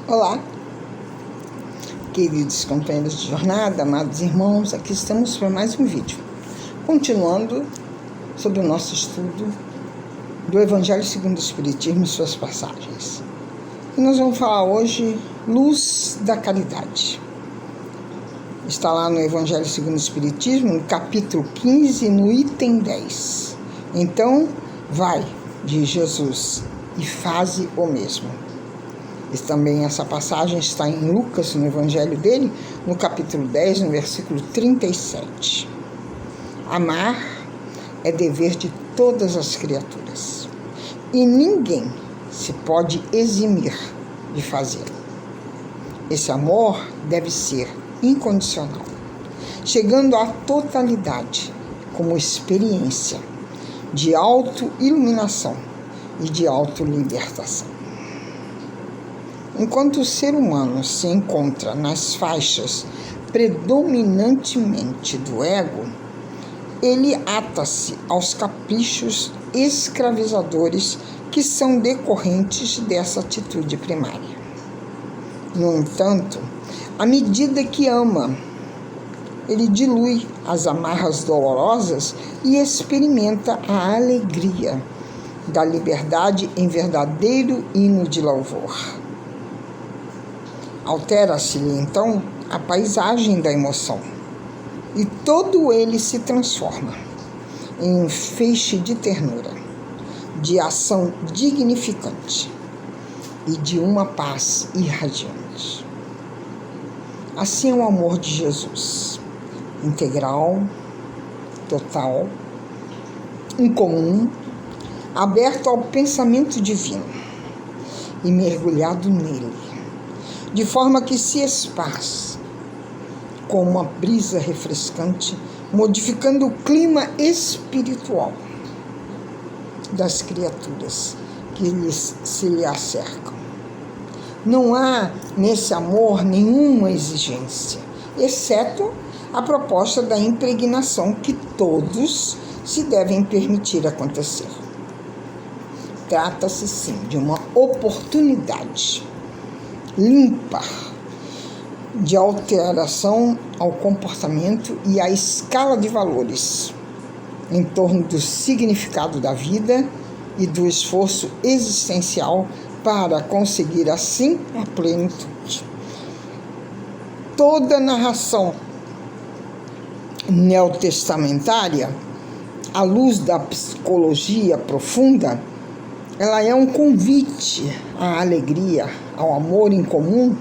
Olá, queridos companheiros de jornada, amados irmãos, aqui estamos para mais um vídeo, continuando sobre o nosso estudo do Evangelho segundo o Espiritismo e suas passagens. E nós vamos falar hoje Luz da Caridade. Está lá no Evangelho segundo o Espiritismo, no capítulo 15, no item 10. Então, vai, diz Jesus, e faze o mesmo. E também essa passagem está em Lucas, no Evangelho dele, no capítulo 10, no versículo 37. Amar é dever de todas as criaturas, e ninguém se pode eximir de fazê-lo. Esse amor deve ser incondicional, chegando à totalidade como experiência de auto-iluminação e de auto-libertação. Enquanto o ser humano se encontra nas faixas predominantemente do ego, ele ata-se aos caprichos escravizadores que são decorrentes dessa atitude primária. No entanto, à medida que ama, ele dilui as amarras dolorosas e experimenta a alegria da liberdade em verdadeiro hino de louvor. Altera-se-lhe, então, a paisagem da emoção, e todo ele se transforma em um feixe de ternura, de ação dignificante e de uma paz irradiante. Assim é o amor de Jesus, integral, total, incomum, aberto ao pensamento divino e mergulhado nele, de forma que se esparce com uma brisa refrescante, modificando o clima espiritual das criaturas que se lhe acercam. Não há nesse amor nenhuma exigência, exceto a proposta da impregnação que todos se devem permitir acontecer. Trata-se, sim, de uma oportunidade limpa de alteração ao comportamento e à escala de valores em torno do significado da vida e do esforço existencial para conseguir assim a plenitude. Toda narração neotestamentária, à luz da psicologia profunda, ela é um convite à alegria, ao amor em comum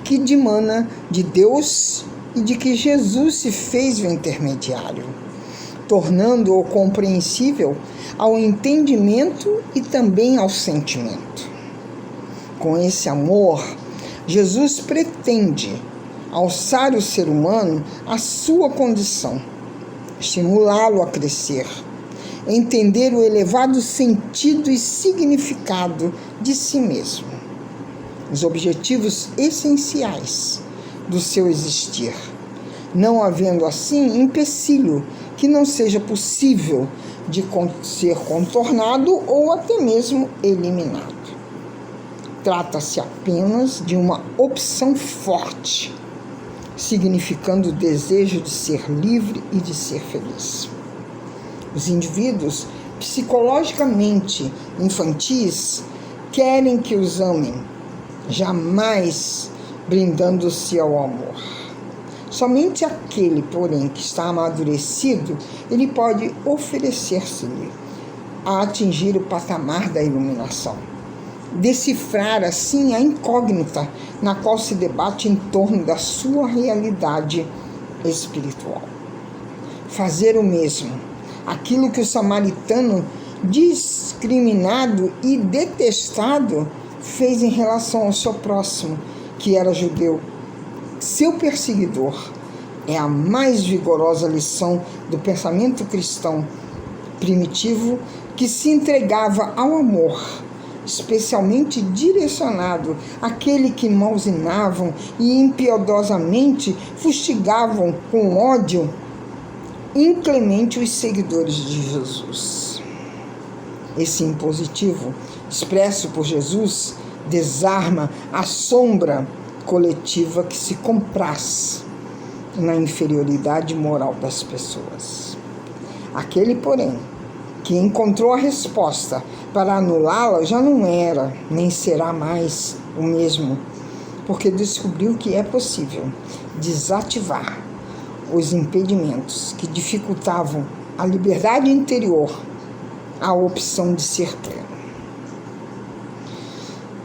que dimana de Deus e de que Jesus se fez o intermediário, tornando-o compreensível ao entendimento e também ao sentimento. Com esse amor, Jesus pretende alçar o ser humano à sua condição, estimulá-lo a crescer, entender o elevado sentido e significado de si mesmo, os objetivos essenciais do seu existir, não havendo assim empecilho que não seja possível de ser contornado ou até mesmo eliminado. Trata-se apenas de uma opção forte, significando o desejo de ser livre e de ser feliz. Os indivíduos psicologicamente infantis querem que os amem, jamais brindando-se ao amor. Somente aquele, porém, que está amadurecido, ele pode oferecer-se-lhe a atingir o patamar da iluminação, decifrar assim a incógnita na qual se debate em torno da sua realidade espiritual. Fazer o mesmo, aquilo que o samaritano, discriminado e detestado, fez em relação ao seu próximo, que era judeu, seu perseguidor, é a mais vigorosa lição do pensamento cristão primitivo que se entregava ao amor, especialmente direcionado àquele que mausinavam e impiedosamente fustigavam com ódio inclemente os seguidores de Jesus. Esse impositivo, expresso por Jesus, desarma a sombra coletiva que se compraz na inferioridade moral das pessoas. Aquele, porém, que encontrou a resposta para anulá-la já não era, nem será mais o mesmo, porque descobriu que é possível desativar os impedimentos que dificultavam a liberdade interior, a opção de ser pleno.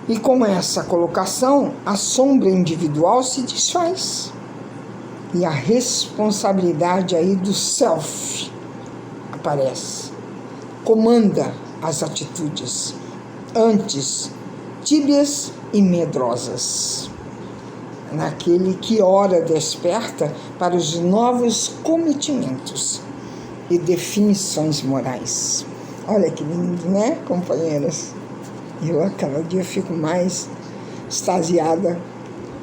E com essa colocação, a sombra individual se desfaz. E a responsabilidade aí do self aparece. Comanda as atitudes, antes tíbias e medrosas. Naquele que ora desperta para os novos cometimentos e definições morais. Olha que lindo, né, companheiras? Eu a cada dia fico mais extasiada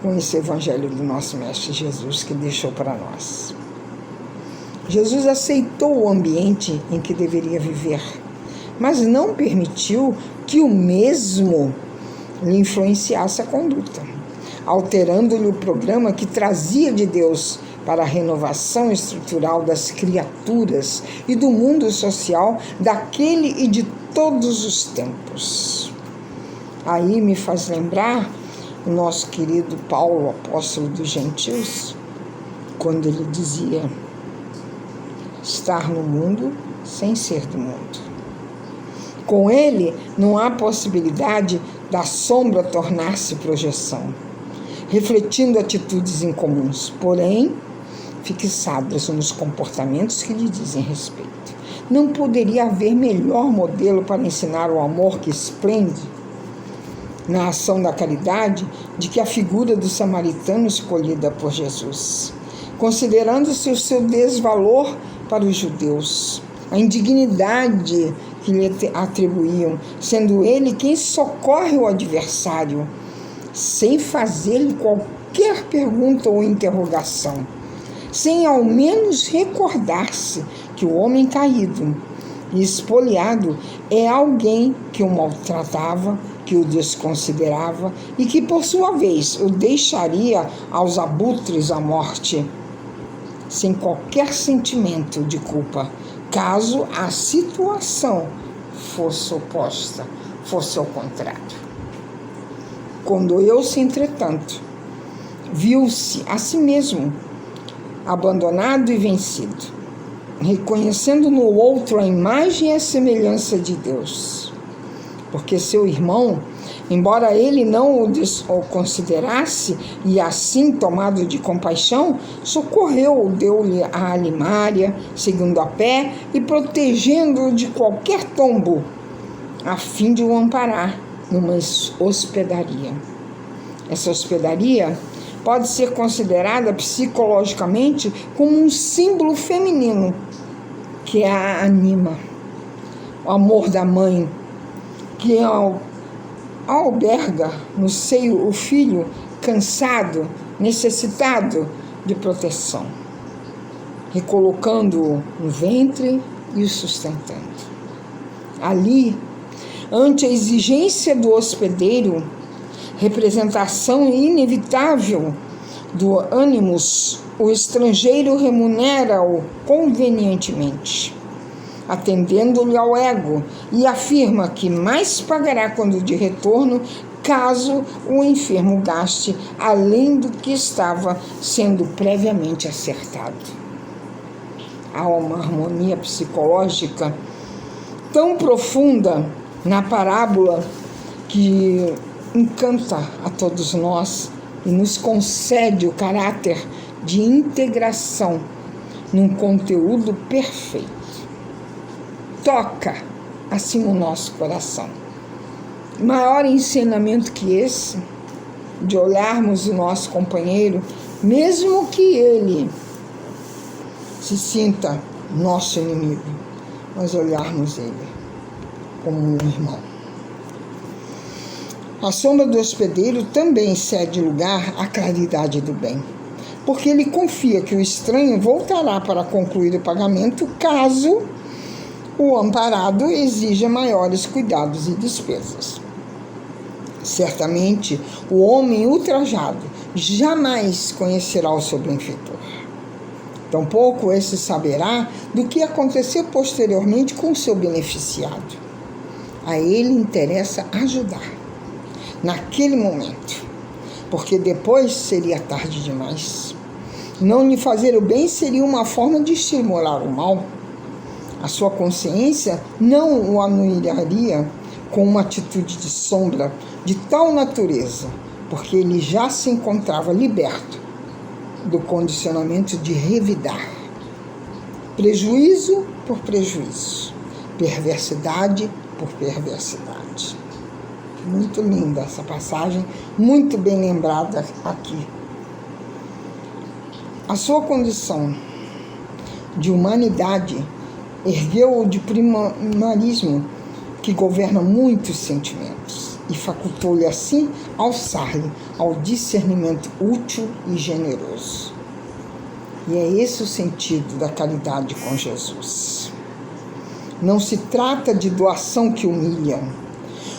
com esse evangelho do nosso Mestre Jesus que deixou para nós. Jesus aceitou o ambiente em que deveria viver, mas não permitiu que o mesmo lhe influenciasse a conduta, alterando-lhe o programa que trazia de Deus para a renovação estrutural das criaturas e do mundo social daquele e de todos os tempos. Aí me faz lembrar o nosso querido Paulo, apóstolo dos gentios, quando ele dizia: estar no mundo sem ser do mundo. Com ele não há possibilidade da sombra tornar-se projeção, refletindo atitudes incomuns, porém fixadas nos comportamentos que lhe dizem respeito. Não poderia haver melhor modelo para ensinar o amor que esplende na ação da caridade de que a figura do samaritano escolhida por Jesus, considerando-se o seu desvalor para os judeus, a indignidade que lhe atribuíam, sendo ele quem socorre o adversário, sem fazer-lhe qualquer pergunta ou interrogação, sem ao menos recordar-se que o homem caído e espoliado é alguém que o maltratava, que o desconsiderava e que, por sua vez, o deixaria aos abutres à morte, sem qualquer sentimento de culpa, caso a situação fosse oposta, fosse ao contrário. Condoeu-se, entretanto, viu-se a si mesmo abandonado e vencido, reconhecendo no outro a imagem e a semelhança de Deus, porque seu irmão, embora ele não o considerasse e assim tomado de compaixão, socorreu-o, deu-lhe a alimária, seguindo a pé e protegendo-o de qualquer tombo, a fim de o amparar numa hospedaria. Essa hospedaria pode ser considerada psicologicamente como um símbolo feminino que a anima, o amor da mãe, que alberga no seio o filho cansado, necessitado de proteção, recolocando-o no ventre e o sustentando. Ali, ante a exigência do hospedeiro, representação inevitável do ânimos, o estrangeiro remunera-o convenientemente, atendendo-lhe ao ego, e afirma que mais pagará quando de retorno, caso o enfermo gaste além do que estava sendo previamente acertado. Há uma harmonia psicológica tão profunda na parábola que encanta a todos nós e nos concede o caráter de integração num conteúdo perfeito. Toca assim o nosso coração. Maior ensinamento que esse, de olharmos o nosso companheiro, mesmo que ele se sinta nosso inimigo, mas olharmos ele como um irmão. A sombra do hospedeiro também cede lugar à claridade do bem, porque ele confia que o estranho voltará para concluir o pagamento caso o amparado exija maiores cuidados e despesas. Certamente, o homem ultrajado jamais conhecerá o seu benfeitor. Tampouco esse saberá do que aconteceu posteriormente com o seu beneficiado. A ele interessa ajudar, naquele momento, porque depois seria tarde demais. Não lhe fazer o bem seria uma forma de estimular o mal. A sua consciência não o anuiraria com uma atitude de sombra de tal natureza, porque ele já se encontrava liberto do condicionamento de revidar. Prejuízo por prejuízo, perversidade por perversidade. Muito linda essa passagem, muito bem lembrada aqui. A sua condição de humanidade ergueu-o de primarismo que governa muitos sentimentos e facultou-lhe assim alçar-lhe ao discernimento útil e generoso. E é esse o sentido da caridade com Jesus. Não se trata de doação que humilha,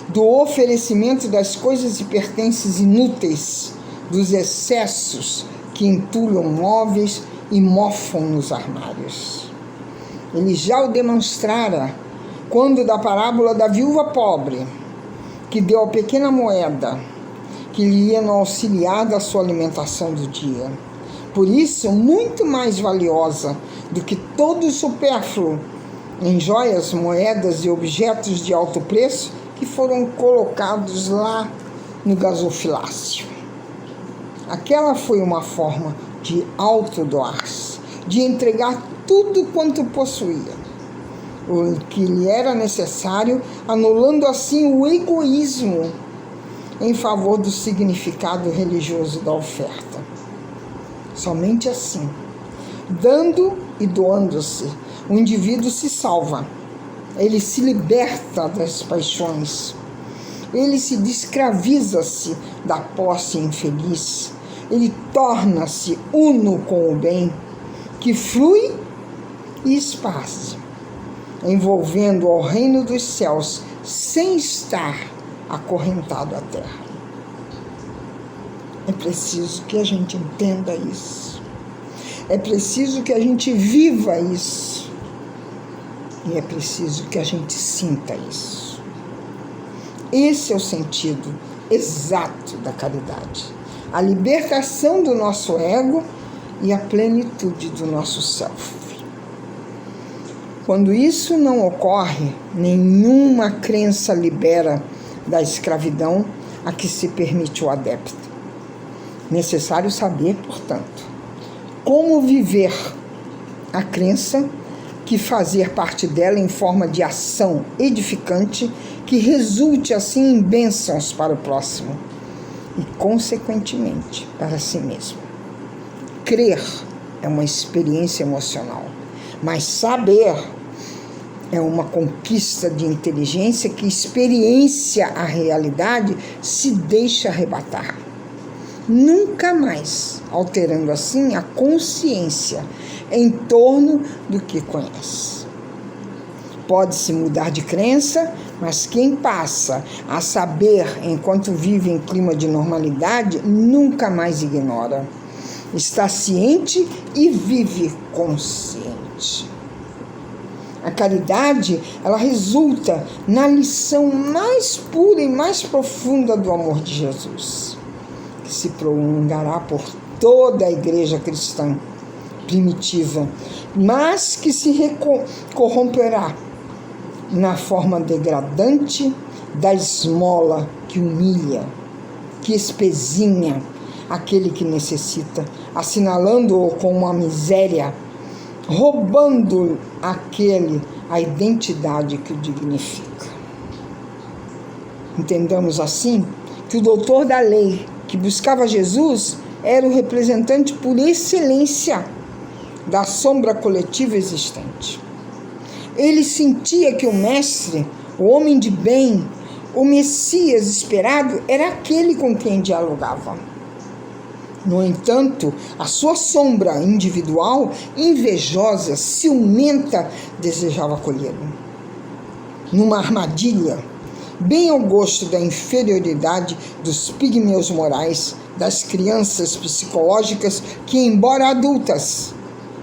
do oferecimento das coisas e pertences inúteis, dos excessos que entulham móveis e mofam nos armários. Ele já o demonstrara quando da parábola da viúva pobre, que deu a pequena moeda que lhe ia no auxiliar da sua alimentação do dia. Por isso, muito mais valiosa do que todo o supérfluo em joias, moedas e objetos de alto preço que foram colocados lá no gasofilácio. Aquela foi uma forma de autodoar-se, de entregar tudo quanto possuía, o que lhe era necessário, anulando assim o egoísmo em favor do significado religioso da oferta. Somente assim, dando e doando-se, o indivíduo se salva, ele se liberta das paixões, ele se descraviza-se da posse infeliz, ele torna-se uno com o bem, que flui e esparce, envolvendo ao reino dos céus, sem estar acorrentado à terra. É preciso que a gente entenda isso. É preciso que a gente viva isso. E é preciso que a gente sinta isso. Esse é o sentido exato da caridade. A libertação do nosso ego e a plenitude do nosso self. Quando isso não ocorre, nenhuma crença libera da escravidão a que se permite o adepto. Necessário saber, portanto, como viver a crença, que fazer parte dela em forma de ação edificante, que resulte assim em bênçãos para o próximo e, consequentemente, para si mesmo. Crer é uma experiência emocional, mas saber é uma conquista de inteligência que experiencia a realidade, se deixa arrebatar. Nunca mais alterando assim a consciência em torno do que conhece. Pode-se mudar de crença, mas quem passa a saber enquanto vive em clima de normalidade, nunca mais ignora. Está ciente e vive consciente. A caridade, ela resulta na lição mais pura e mais profunda do amor de Jesus, que se prolongará por toda a igreja cristã primitiva, mas que se corromperá na forma degradante da esmola que humilha, que espezinha aquele que necessita, assinalando-o com uma miséria, roubando aquele a identidade que o dignifica. Entendamos assim que o doutor da lei que buscava Jesus era o representante por excelência da sombra coletiva existente. Ele sentia que o mestre, o homem de bem, o Messias esperado, era aquele com quem dialogava. No entanto, a sua sombra individual, invejosa, ciumenta, desejava acolhê-lo. Numa armadilha bem ao gosto da inferioridade dos pigmeus morais, das crianças psicológicas que, embora adultas,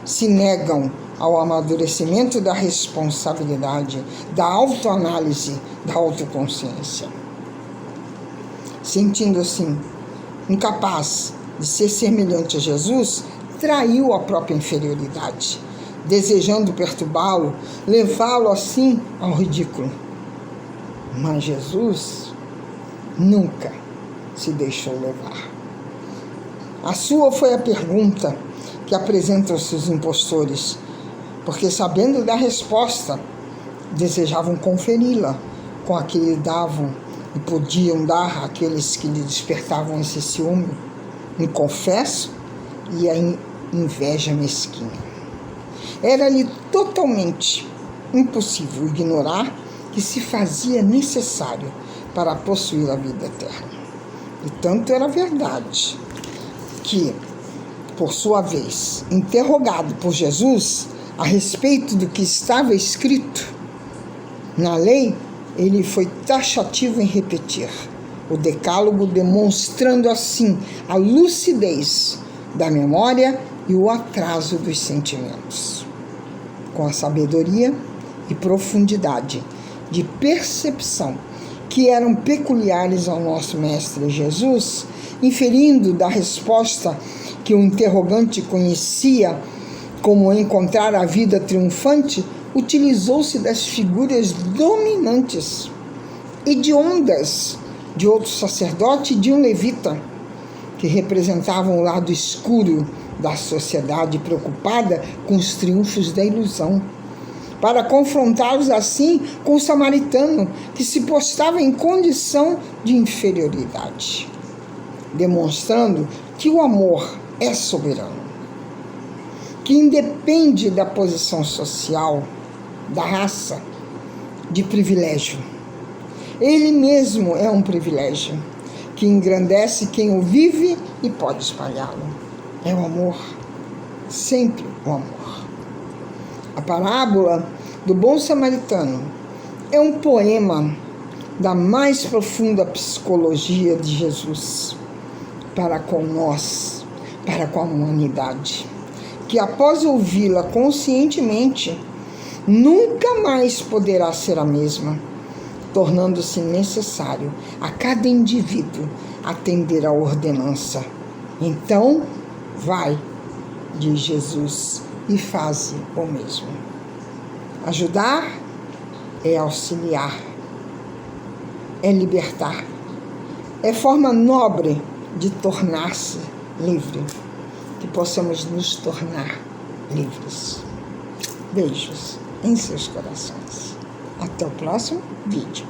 se negam ao amadurecimento da responsabilidade, da autoanálise, da autoconsciência. Sentindo assim incapaz de ser semelhante a Jesus, traiu a própria inferioridade, desejando perturbá-lo, levá-lo assim ao ridículo. Mas Jesus nunca se deixou levar. A sua foi a pergunta que apresentam-se os impostores, porque, sabendo da resposta, desejavam conferi-la com a que lhe davam e podiam dar àqueles que lhe despertavam esse ciúme, inconfesso e a inveja mesquinha. Era-lhe totalmente impossível ignorar que se fazia necessário para possuir a vida eterna. E tanto era verdade que, por sua vez, interrogado por Jesus a respeito do que estava escrito na lei, ele foi taxativo em repetir o decálogo, demonstrando assim a lucidez da memória e o atraso dos sentimentos. Com a sabedoria e profundidade de percepção que eram peculiares ao nosso Mestre Jesus, inferindo da resposta que o interrogante conhecia como encontrar a vida triunfante, utilizou-se das figuras dominantes, hediondas, de outro sacerdote e de um levita, que representavam o lado escuro da sociedade preocupada com os triunfos da ilusão, para confrontá-los assim com o samaritano, que se postava em condição de inferioridade, demonstrando que o amor é soberano, que independe da posição social, da raça, de privilégio. Ele mesmo é um privilégio que engrandece quem o vive e pode espalhá-lo. É o amor, sempre o amor. A parábola do bom samaritano é um poema da mais profunda psicologia de Jesus para com nós, para com a humanidade, que após ouvi-la conscientemente, nunca mais poderá ser a mesma, tornando-se necessário a cada indivíduo atender à ordenança. Então, vai, diz Jesus, e faze o mesmo. Ajudar é auxiliar, é libertar, é forma nobre de tornar-se livre, que possamos nos tornar livres. Beijos em seus corações. Até o próximo vídeo.